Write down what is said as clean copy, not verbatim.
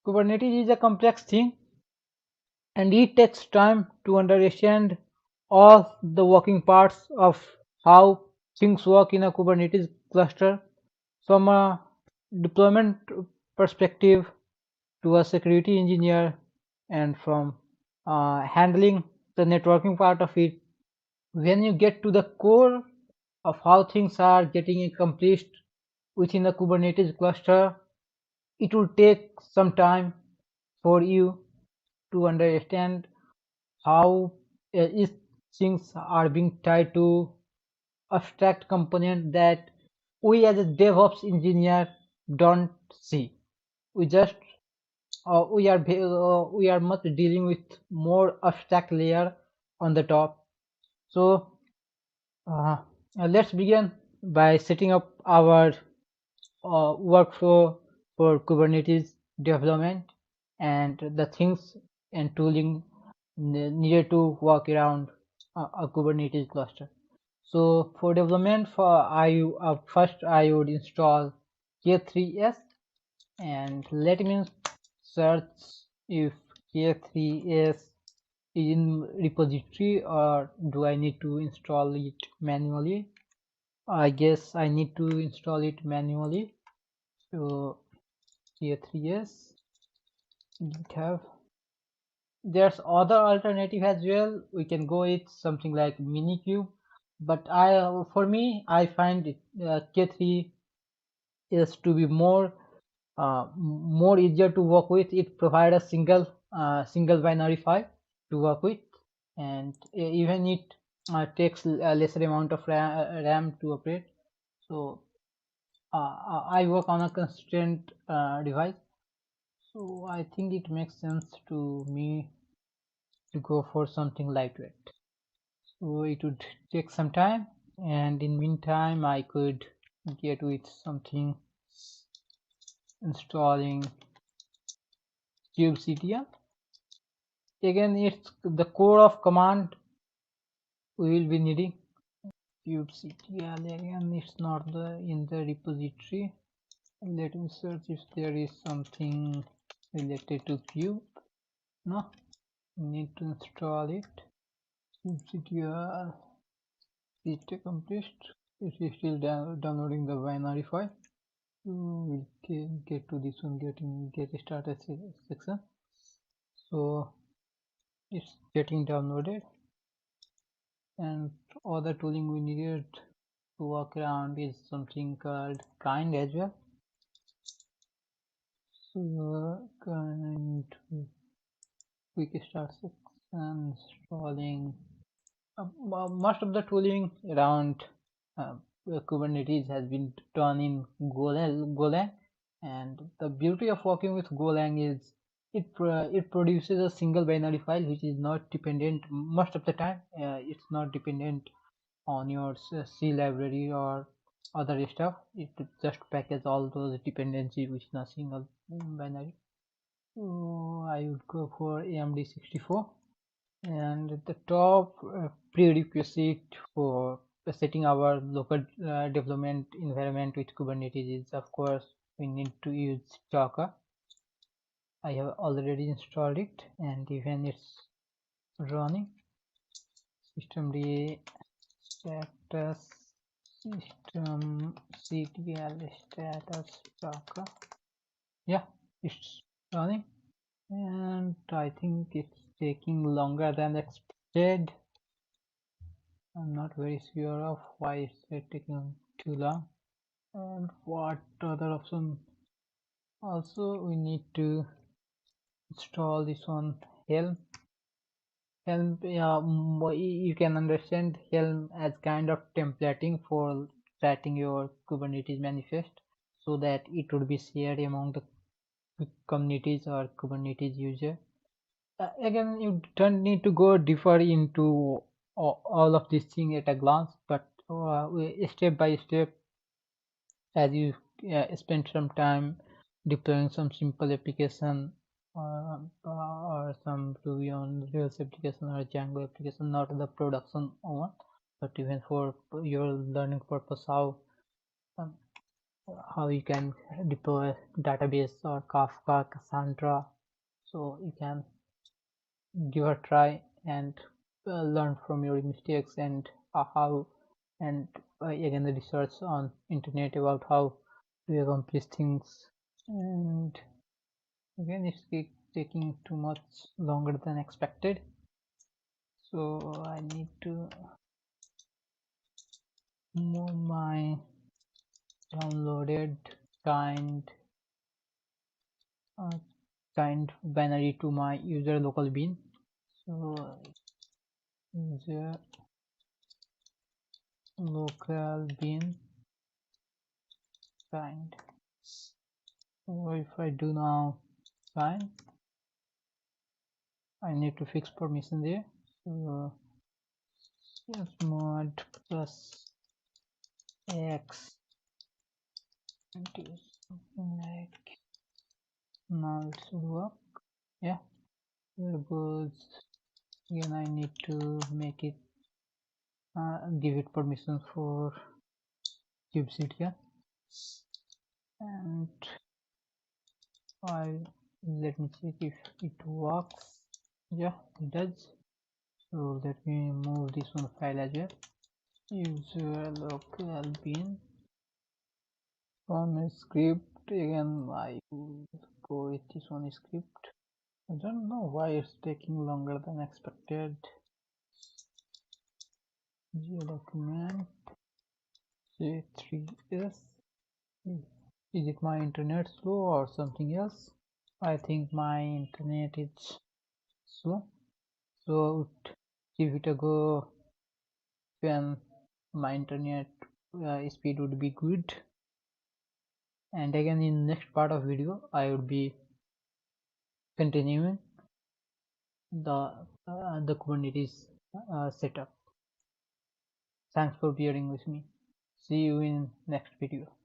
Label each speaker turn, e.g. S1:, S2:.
S1: Kubernetes is a complex thing and it takes time to understand all the working parts of how things work in a Kubernetes cluster from a deployment perspective to a security engineer and from handling the networking part of it. When you get to the core of how things are getting accomplished within the Kubernetes cluster, it will take some time for you to understand how these things are being tied to abstract component that we as a DevOps engineer don't see. We just we are much dealing with more abstract layer on the top. So uh, let's begin by setting up our workflow for Kubernetes development and the things and tooling needed to work around a Kubernetes cluster. So for development, first I would install K3s and let me search if K3s is in repository or do I need to install it manually. I guess I need to install it manually. So K3s GitHub. There's other alternative as well. We can go with something like Minikube, but for me, I find it, K3 is to be more easier to work with. It provides a single binary file to work with, and even it takes a lesser amount of RAM to operate. So I work on a constrained device, so I think it makes sense to me to go for something lightweight. So it would take some time, and in meantime I could get with something installing kubectl. Again, it's the core of command we will be needing. Kubectl again, it's not in the repository. Let me search if there is something related to kube. No, need to install it. Kubectl is accomplished. It is still downloading the binary file. We'll get to this one, get started section. So it's getting downloaded, and other tooling we needed to work around is something called kind as well. So kind quick start section, installing most of the tooling around uh, Kubernetes has been done in Golang, and the beauty of working with Golang is it produces a single binary file which is not dependent most of the time. It's not dependent on your C library or other stuff. It just packages all those dependencies within a single binary. So I would go for AMD64. And the top prerequisite for setting our local development environment with Kubernetes is, of course, we need to use Docker. I have already installed it, and even it's running. Systemd status systemctl status Docker. Yeah, it's running, and I think it's taking longer than expected. I'm not very sure of why it's taking too long. And what other option? Also, we need to install this one Helm. Helm, you can understand Helm as kind of templating for writing your Kubernetes manifest so that it would be shared among the communities or Kubernetes user. Again, you don't need to go deeper into all of these things at a glance, but step by step, as you spend some time deploying some simple application or some Ruby on Rails application or Django application, not the production one, but even for your learning purpose, how um, how you can deploy database or Kafka, Cassandra. So you can give a try and learn from your mistakes and how and again the research on internet about how to accomplish things. And again, it's taking too much longer than expected, so I need to move my downloaded kind uh, kind binary to my user local bin. So user local bin kind. So if I do now kind, I need to fix permission there. So chmod plus x and do something like null should work. Yeah, here goes. Again, I need to make it give it permission for kubectl, yeah. And I let me check if it works. Yeah, it does. So let me move this one file as well. User local bin from a script. Again, I will go with this one script. I don't know why it's taking longer than expected. Document J3S. Is it my internet slow or something else? I think my internet is slow. So give it a go when my internet speed would be good. And again, in next part of video I would be continuing the Kubernetes setup. Thanks for bearing with me. See you in next video.